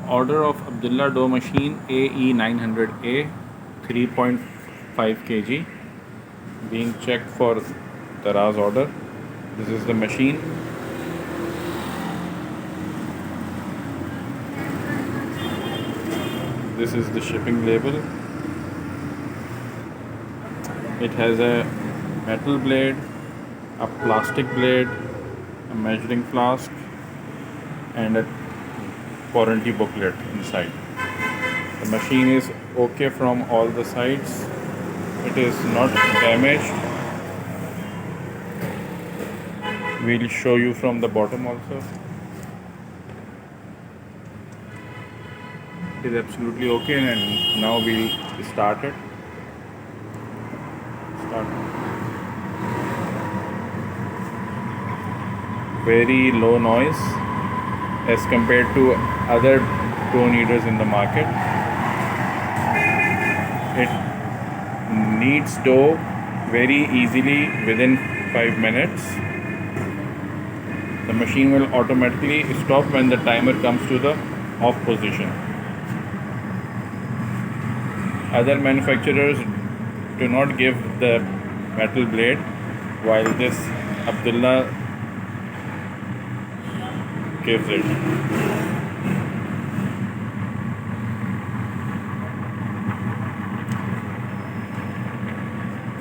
Order of Abdullah dough machine AE900A 3.5 kg being checked for Daraz order. This is the machine. This is the shipping label. It has a metal blade, a plastic blade, a measuring flask, and a warranty booklet inside. The machine is okay from all the sides. It is not damaged. We'll show you from the bottom also. It is absolutely okay, and now we'll start it. Very low noise as compared to other dough kneaders in the market. It kneads dough very easily within 5 minutes. The machine will automatically stop when the timer comes to the off position. Other manufacturers do not give the metal blade, while this Abdullah gives it.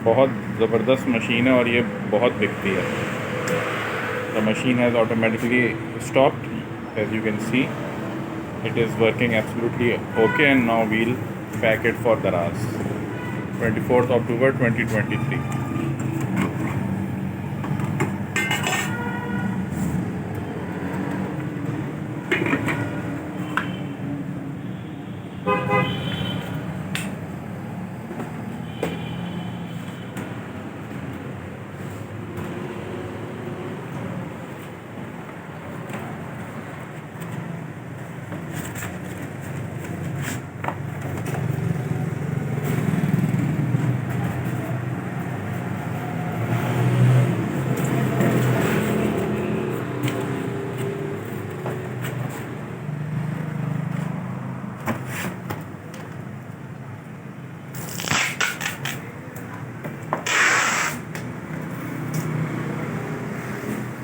बहुत ज़बरदस्त machine है और ये बहुत बिकती है. The machine has automatically stopped, as you can see. It is working absolutely okay, and now we'll pack it for Daraz. 24th October 2023.